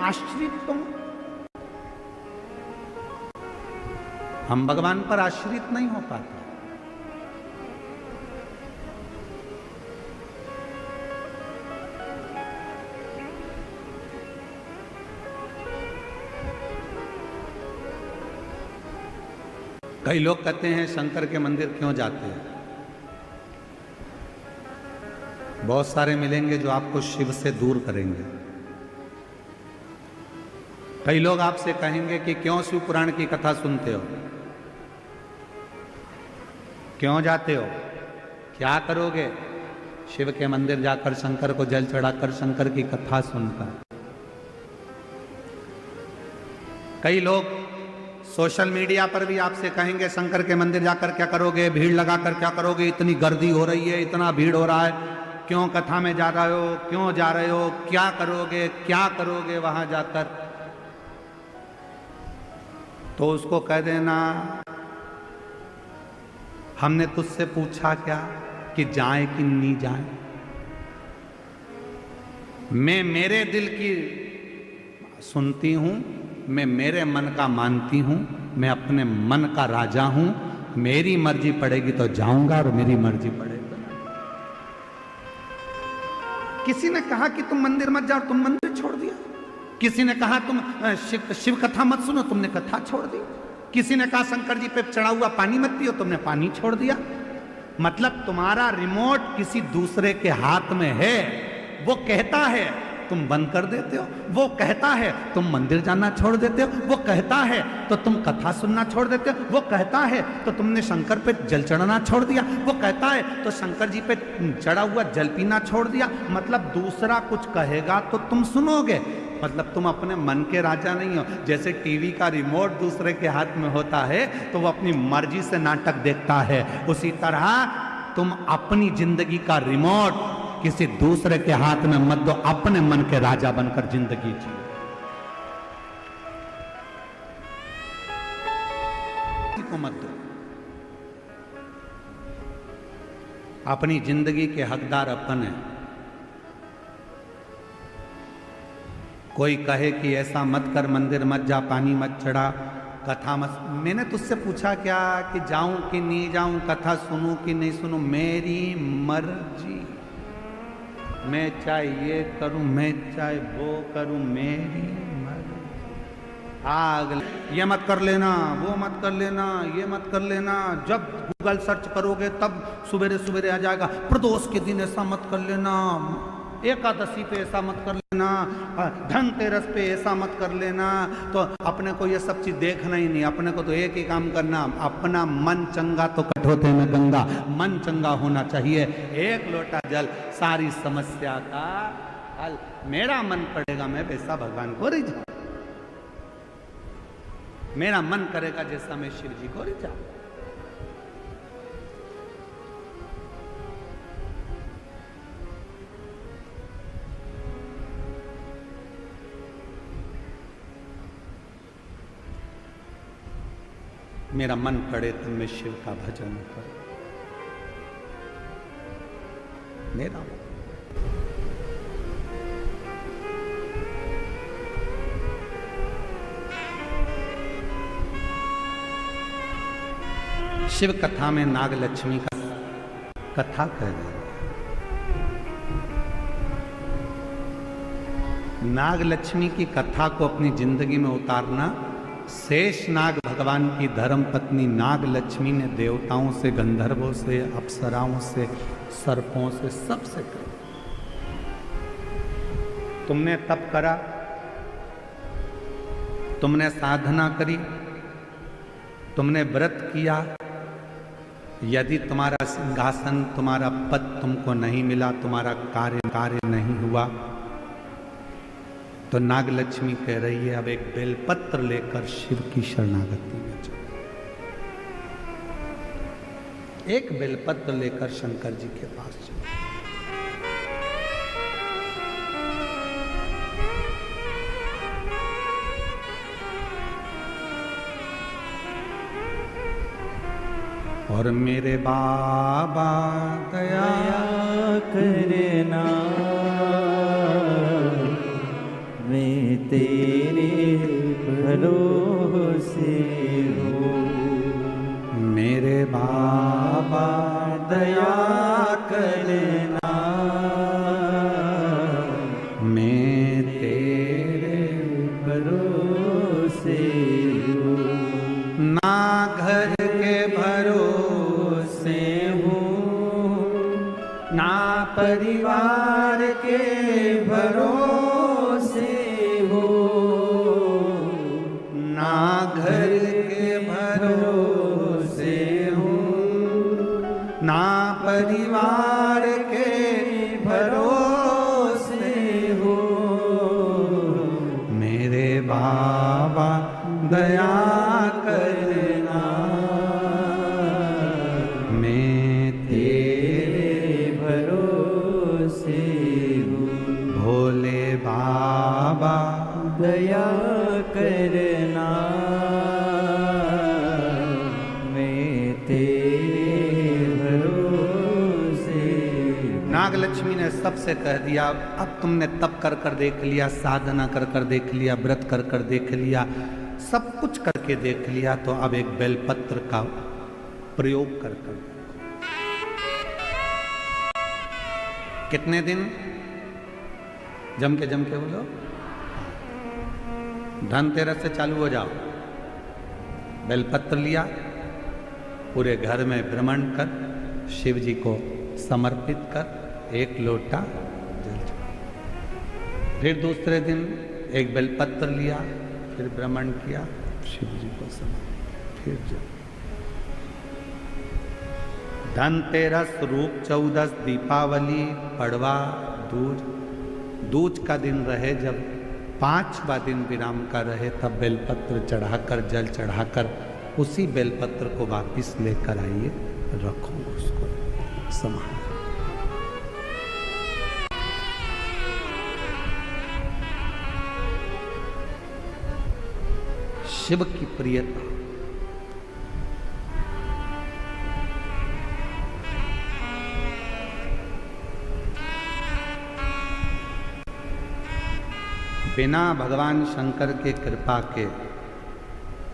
आश्रित तुम। हम भगवान पर आश्रित नहीं हो पाते। कई लोग कहते हैं शंकर के मंदिर क्यों जाते हैं। बहुत सारे मिलेंगे जो आपको शिव से दूर करेंगे। कई लोग आपसे कहेंगे कि क्यों शिव पुराण की कथा सुनते हो, क्यों जाते हो, क्या करोगे। शिव के मंदिर जाकर शंकर को जल चढ़ाकर शंकर की कथा सुनकर। कई लोग सोशल मीडिया पर भी आपसे कहेंगे शंकर के मंदिर जाकर क्या करोगे, भीड़ लगाकर क्या करोगे, इतनी गर्दी हो रही है, इतना भीड़ हो रहा है, क्यों कथा में जा रहे हो, क्यों जा रहे हो, क्या करोगे वहां जाकर। तो उसको कह देना हमने तुझसे पूछा क्या कि जाए कि नहीं जाए। मैं मेरे दिल की सुनती हूं, मैं मेरे मन का मानती हूं, मैं अपने मन का राजा हूं। मेरी मर्जी पड़ेगी तो जाऊंगा और मेरी मर्जी पड़ेगी तो नहीं। किसी ने कहा कि तुम मंदिर मत जाओ, तुम मंदिर छोड़ दिया। किसी ने कहा तुम शिव कथा मत सुनो, तुमने कथा छोड़ दी। किसी ने कहा शंकर जी पे चढ़ा हुआ पानी मत पियो, तुमने पानी छोड़ दिया। मतलब तुम्हारा रिमोट किसी दूसरे के हाथ में है। वो कहता है तुम बंद कर देते हो, वो कहता है तुम मंदिर जाना छोड़ देते हो, वो कहता है तो तुम कथा सुनना छोड़ देते हो, वो कहता है तो तुमने शंकर पे जल चढ़ाना छोड़ दिया, वो कहता है तो शंकर जी पे चढ़ा हुआ जल पीना छोड़ दिया। मतलब दूसरा कुछ कहेगा तो तुम सुनोगे। मतलब तुम अपने मन के राजा नहीं हो। जैसे टीवी का रिमोट दूसरे के हाथ में होता है तो वो अपनी मर्जी से नाटक देखता है, उसी तरह तुम अपनी जिंदगी का रिमोट किसी दूसरे के हाथ में मत दो, अपने मन के राजा बनकर जिंदगी जियो। किसी को मत दो। अपनी जिंदगी के हकदार अपन है। कोई कहे कि ऐसा मत कर, मंदिर मत जा, पानी मत चढ़ा, कथा मत। मैंने तुझसे पूछा क्या कि जाऊं कि नहीं जाऊं, कथा सुनूं कि नहीं सुनूं। मेरी मर्जी। मैं चाहे ये करूं, मैं चाहे वो करूं, मेरी मर्जी। आग ये मत कर लेना, वो मत कर लेना, ये मत कर लेना। जब गूगल सर्च करोगे तब सवेरे सवेरे आ जाएगा, प्रदोष के दिन ऐसा मत कर लेना, एकादशी पे ऐसा मत कर लेना, धनतेरस पे ऐसा मत कर लेना। तो अपने को ये सब चीज देखना ही नहीं। अपने को तो एक ही काम करना, अपना मन चंगा तो कठोते में गंगा। मन चंगा होना चाहिए। एक लोटा जल सारी समस्या का हल। मेरा मन पड़ेगा मैं वैसा भगवान को रिझा, मेरा मन करेगा जैसा मैं शिव जी को रिझा। मेरा मन करे तो मैं शिव का भजन करूं। मेरा शिव कथा में नाग लक्ष्मी का कथा कह रहे हैं। नाग लक्ष्मी की कथा को अपनी जिंदगी में उतारना। शेष नाग भगवान की धर्म पत्नी नाग लक्ष्मी ने देवताओं से, गंधर्वों से, अप्सराओं से, सर्पों से, सबसे कहा तुमने तप करा, तुमने साधना करी, तुमने व्रत किया। यदि तुम्हारा सिंहासन, तुम्हारा पद तुमको नहीं मिला, तुम्हारा कार्य नहीं हुआ, तो नाग लक्ष्मी कह रही है अब एक बेलपत्र लेकर शिव की शरणागति में चलो। एक बेलपत्र लेकर शंकर जी के पास चलो। और मेरे बाबा दया करना, मैं तेरे भरोसे हूँ। मेरे बाबा दया करना, मैं तेरे भरोसे हूँ। ना घर के भरोसे हूँ, ना परिवार के भरोसे हूँ, ना घर के भरोसे हूँ, ना परिवार के भरोसे हूँ। मेरे बाबा दया करना, मैं तेरे भरोसे हूँ। भोले बाबा दया करना, मैं तेरे भरोसे। नागलक्ष्मी ने सबसे कह दिया, अब तुमने तप कर कर देख लिया, साधना कर कर देख लिया, व्रत कर कर देख लिया, सब कुछ करके देख लिया, तो अब एक बेलपत्र का प्रयोग कर कर। कितने दिन? जम के बोलो। धनतेरस से चालू हो जाओ। बेलपत्र लिया, पूरे घर में भ्रमण कर, शिव जी को समर्पित कर, एक लोटा जल चढ़ाओ। फिर दूसरे दिन एक बेलपत्र लिया, फिर भ्रमण किया, शिव जी को समर्पित, फिर जल। धनतेरस, रूप चौदस, दीपावली, पड़वा, दूज। दूज का दिन रहे जब 5वां दिन विराम का रहे, तब बेलपत्र चढ़ाकर, जल चढ़ाकर उसी बेलपत्र को वापिस लेकर आइए, रखो उसको संभाल। शिव की प्रियता, बिना भगवान शंकर के कृपा के,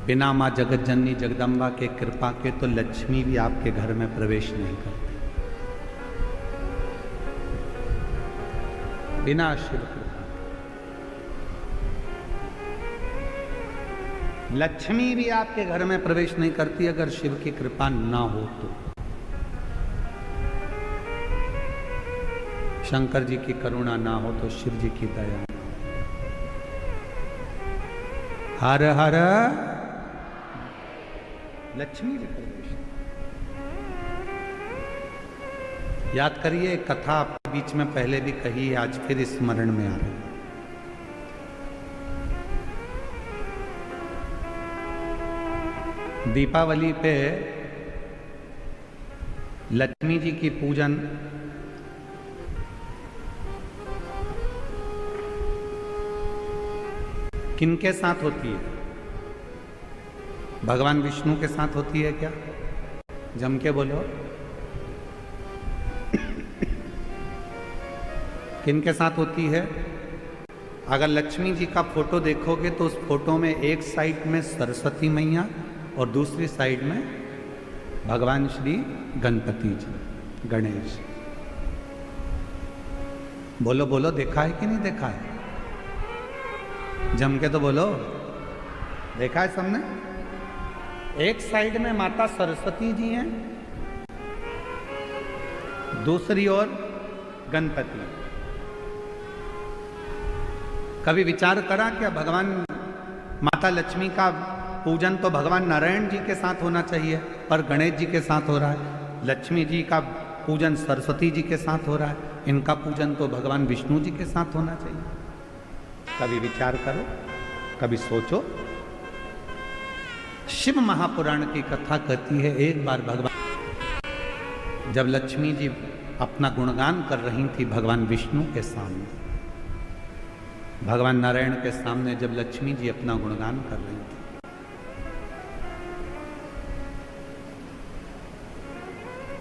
बिना माँ जगत जननी जगदम्बा के कृपा के तो लक्ष्मी भी आपके घर में प्रवेश नहीं करती। बिना शिव कृपा लक्ष्मी भी आपके घर में प्रवेश नहीं करती, अगर शिव की कृपा ना हो तो। शंकर जी की करुणा ना हो तो शिव जी की दया। हर हर लक्ष्मी जी प्रवेश। याद करिए, एक कथा आपके बीच में पहले भी कही है, आज फिर स्मरण में आ रही है। दीपावली पे लक्ष्मी जी की पूजन किनके साथ होती है? भगवान विष्णु के साथ होती है क्या? जम के बोलो। किनके साथ होती है? अगर लक्ष्मी जी का फोटो देखोगे तो उस फोटो में एक साइड में सरस्वती मैया और दूसरी साइड में भगवान श्री गणपति जी, गणेश। बोलो बोलो, देखा है कि नहीं देखा है? जम के तो बोलो, देखा है सबने? एक साइड में माता सरस्वती जी हैं, दूसरी ओर गणपति। कभी विचार करा क्या भगवान माता लक्ष्मी का पूजन तो भगवान नारायण जी के साथ होना चाहिए, पर गणेश जी के साथ हो रहा है। लक्ष्मी जी का पूजन सरस्वती जी के साथ हो रहा है, इनका पूजन तो भगवान विष्णु जी के साथ होना चाहिए। कभी विचार करो, कभी सोचो। शिव महापुराण की कथा कहती है, एक बार भगवान जब लक्ष्मी जी अपना गुणगान कर रही थी भगवान विष्णु के सामने, भगवान नारायण के सामने जब लक्ष्मी जी अपना गुणगान कर रही थी,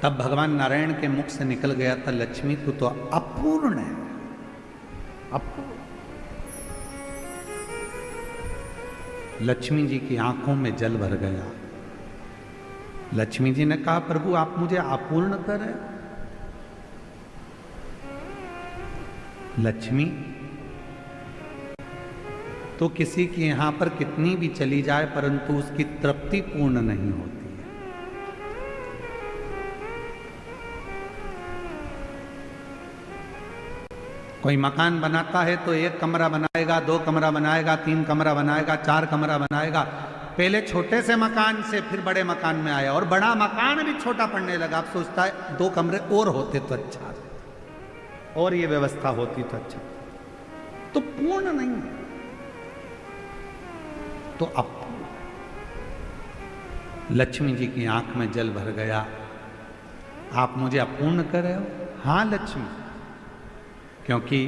तब भगवान नारायण के मुख से निकल गया था, लक्ष्मी तू तो अपूर्ण है, अपूर्ण। लक्ष्मी जी की आंखों में जल भर गया। लक्ष्मी जी ने कहा, प्रभु आप मुझे अपूर्ण करें। लक्ष्मी तो किसी की यहां पर कितनी भी चली जाए परंतु उसकी तृप्ति पूर्ण नहीं होती है। कोई मकान बनाता है तो 1 कमरा बनाएगा, 2 कमरा बनाएगा, 3 कमरा बनाएगा, 4 कमरा बनाएगा। पहले छोटे से मकान से फिर बड़े मकान में आया और बड़ा मकान भी छोटा पड़ने लगा। अब सोचता है 2 कमरे और होते तो अच्छा, और ये व्यवस्था होती तो अच्छा। तो पूर्ण नहीं है तो अब लक्ष्मी जी की आंख में जल भर गया। आप मुझे अपूर्ण कर रहे हो? हां लक्ष्मी, क्योंकि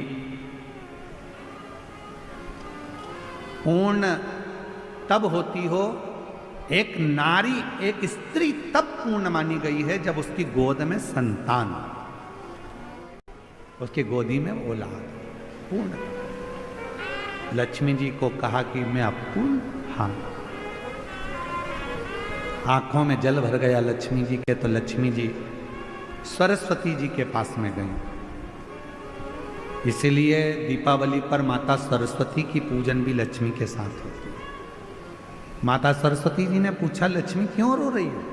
पूर्ण तब होती हो, एक नारी, एक स्त्री तब पूर्ण मानी गई है जब उसकी गोद में संतान, उसकी गोदी में औलाद पूर्ण। लक्ष्मी जी को कहा कि मैं अपूर्ण, हाँ। आंखों में जल भर गया लक्ष्मी जी के, तो लक्ष्मी जी सरस्वती जी के पास में गई। इसीलिए दीपावली पर माता सरस्वती की पूजन भी लक्ष्मी के साथ होती है। माता सरस्वती जी ने पूछा, लक्ष्मी क्यों रो रही हो?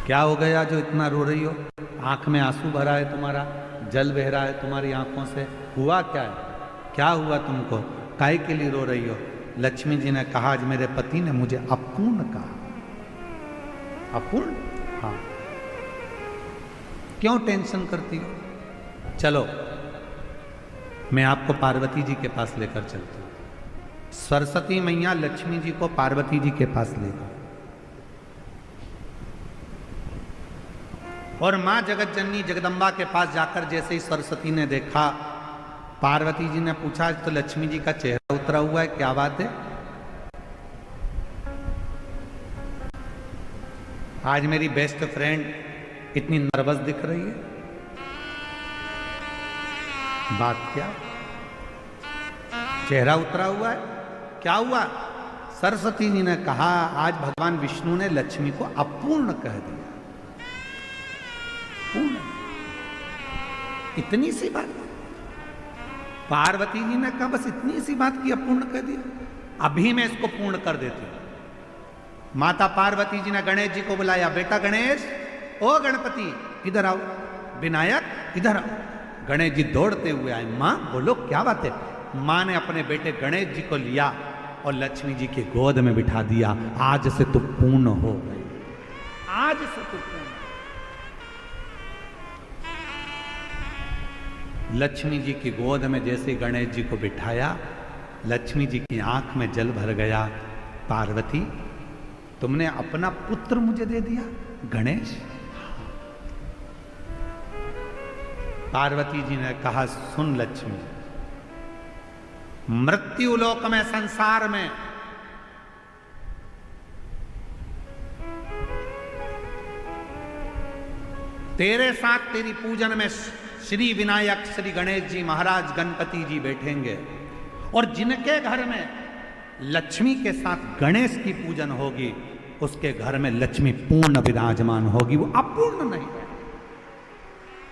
क्या हो गया जो इतना रो रही हो? आंख में आंसू भरा है तुम्हारा, जल बह रहा है तुम्हारी आंखों से, हुआ क्या है? क्या हुआ तुमको? काहे के लिए रो रही हो? लक्ष्मी जी ने कहा, आज मेरे पति ने मुझे अपूर्ण कहा। अपूर्ण? हाँ। क्यों टेंशन करती हो? चलो मैं आपको पार्वती जी के पास लेकर चलती हूँ। सरस्वती मैया लक्ष्मी जी को पार्वती जी के पास ले गई और मां जगत जननी जगदम्बा के पास जाकर जैसे ही सरस्वती ने देखा, पार्वती जी ने पूछा, तो लक्ष्मी जी का चेहरा उतरा हुआ है, क्या बात है? आज मेरी बेस्ट फ्रेंड इतनी नर्वस दिख रही है, बात क्या? चेहरा उतरा हुआ है, क्या हुआ? सरस्वती जी ने कहा, आज भगवान विष्णु ने लक्ष्मी को अपूर्ण कह दिया। पूर्ण, इतनी सी बात। पार्वती जी ने कहा, बस इतनी सी बात की अपूर्ण कह दिया, अभी मैं इसको पूर्ण कर देती हूं। माता पार्वती जी ने गणेश जी को बुलाया, बेटा गणेश, ओ गणपति इधर आओ, विनायक इधर आओ। गणेश जी दौड़ते हुए आए। मां बोलो क्या बात है? मां ने अपने बेटे गणेश जी को लिया और लक्ष्मी जी की गोद में बिठा दिया। आज से तू पूर्ण हो गई, आज से तू पूर्ण। लक्ष्मी जी की गोद में जैसे गणेश जी को बिठाया, लक्ष्मी जी की आंख में जल भर गया। पार्वती, तुमने अपना पुत्र मुझे दे दिया गणेश? पार्वती जी ने कहा, सुन लक्ष्मी, मृत्यु लोक में, संसार में तेरे साथ तेरी पूजन में श्री विनायक, श्री गणेश जी महाराज, गणपति जी बैठेंगे, और जिनके घर में लक्ष्मी के साथ गणेश की पूजन होगी, उसके घर में लक्ष्मी पूर्ण विराजमान होगी, वो अपूर्ण नहीं है।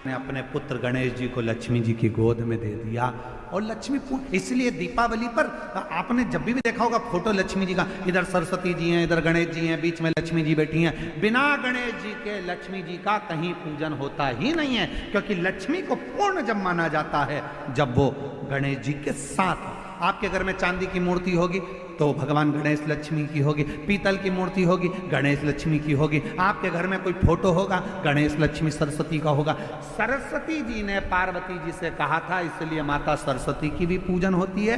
ने अपने पुत्र गणेश जी को लक्ष्मी जी की गोद में दे दिया और लक्ष्मी पूर्ण। इसलिए दीपावली पर आपने जब भी देखा होगा फोटो लक्ष्मी जी का, इधर सरस्वती जी हैं, इधर गणेश जी हैं, बीच में लक्ष्मी जी बैठी हैं। बिना गणेश जी के लक्ष्मी जी का कहीं पूजन होता ही नहीं है, क्योंकि लक्ष्मी को पूर्ण जब माना जाता है जब वो गणेश जी के साथ। आपके घर में चांदी की मूर्ति होगी तो भगवान गणेश लक्ष्मी की होगी, पीतल की मूर्ति होगी गणेश लक्ष्मी की होगी, आपके घर में कोई फोटो होगा गणेश लक्ष्मी सरस्वती का होगा। सरस्वती जी ने पार्वती जी से कहा था, इसलिए माता सरस्वती की भी पूजन होती है।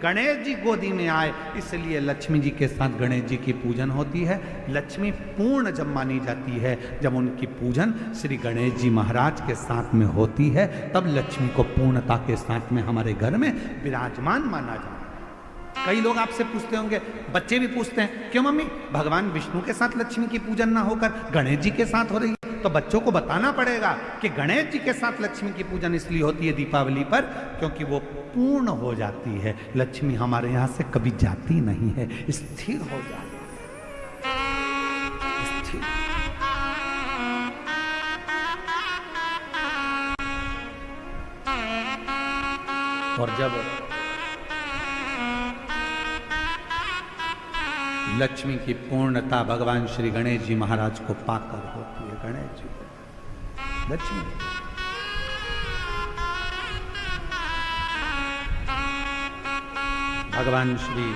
गणेश जी गोदी में आए इसलिए लक्ष्मी जी के साथ गणेश जी की पूजन होती है। लक्ष्मी पूर्ण जब मानी जाती है जब उनकी पूजन श्री गणेश जी महाराज के साथ में होती है, तब लक्ष्मी को पूर्णता के साथ में हमारे घर में विराजमान माना जाता है। कई लोग आपसे पूछते होंगे, बच्चे भी पूछते हैं, क्यों मम्मी भगवान विष्णु के साथ लक्ष्मी की पूजन ना होकर गणेश जी के साथ हो रही है? तो बच्चों को बताना पड़ेगा कि गणेश जी के साथ लक्ष्मी की पूजन इसलिए होती है दीपावली पर, क्योंकि वो पूर्ण हो जाती है। लक्ष्मी हमारे यहां से कभी जाती नहीं है, स्थिर हो जाती है, स्थिर। और जब लक्ष्मी की पूर्णता भगवान श्री गणेश जी महाराज को पाकर होती है, गणेश जी को लक्ष्मी, भगवान श्री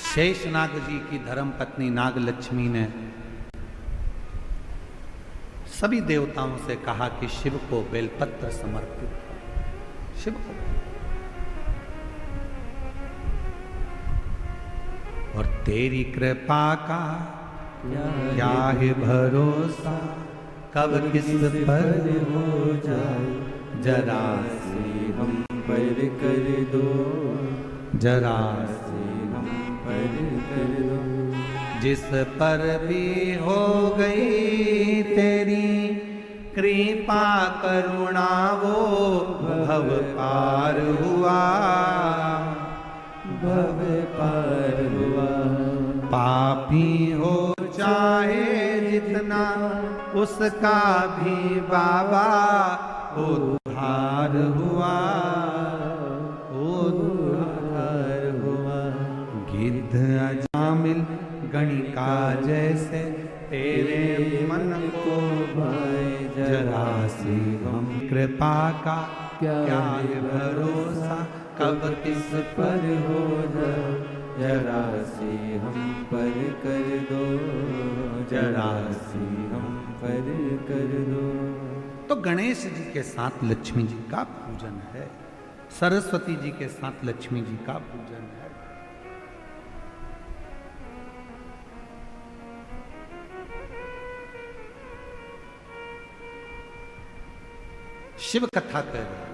शेषनाग जी की धर्मपत्नी नाग लक्ष्मी ने सभी देवताओं से कहा कि शिव को बेलपत्र समर्पित करो, शिव को। और तेरी कृपा का क्या है भरोसा, कब किस पर हो जाए, जरा से हम पर कर दो, जरा से हम पर कर दो। जिस पर भी हो गई तेरी कृपा करुणा वो भव पार हुआ, भव पार हुआ। पापी हो चाहे जितना उसका भी बाबा उद्धार हुआ, उद्धार हुआ। गिद्ध अजामिल गणिका जैसे तेरे मन को भाई जरा सी हम कृपा का क्या है भरोसा, कब किस पर हो जाए, जरा से हम पर कर दो, जरा से हम पर कर दो। तो गणेश जी के साथ लक्ष्मी जी का पूजन है, सरस्वती जी के साथ लक्ष्मी जी का पूजन है। शिव कथा कर रहे हैं।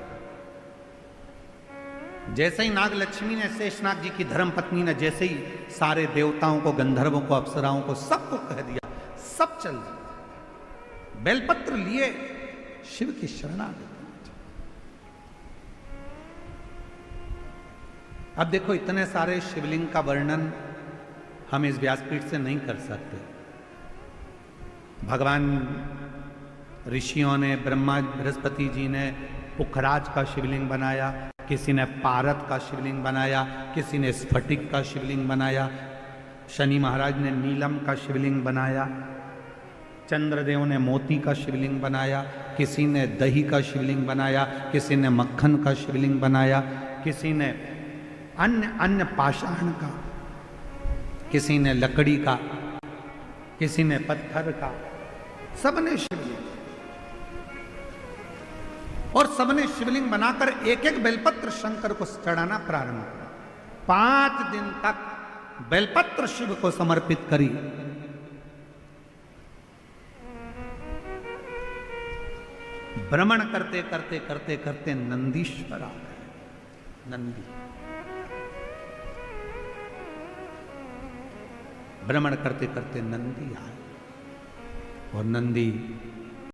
जैसे ही नाग लक्ष्मी ने शेषनाग जी की धर्म पत्नी ने जैसे ही सारे देवताओं को, गंधर्वों को, अप्सराओं को, सबको कह दिया, सब चल दिया, बेलपत्र लिए शिव की शरणागति। अब देखो, इतने सारे शिवलिंग का वर्णन हम इस व्यासपीठ से नहीं कर सकते। भगवान ऋषियों ने, ब्रह्मा बृहस्पति जी ने पुखराज का शिवलिंग बनाया, किसी ने पारद का शिवलिंग बनाया, किसी ने स्फटिक का शिवलिंग बनाया, शनि महाराज ने नीलम का शिवलिंग बनाया, चंद्रदेव ने मोती का शिवलिंग बनाया, किसी ने दही का शिवलिंग बनाया, किसी ने मक्खन का शिवलिंग बनाया, किसी ने अन्य पाषाण का, किसी ने लकड़ी का, किसी ने पत्थर का, सबने शिवलिंग, और सबने शिवलिंग बनाकर एक एक बेलपत्र शंकर को चढ़ाना प्रारंभ किया। 5 दिन तक बेलपत्र शिव को समर्पित करी। भ्रमण करते करते करते करते नंदीश्वर आ गए। नंदी भ्रमण करते करते नंदी आए, और नंदी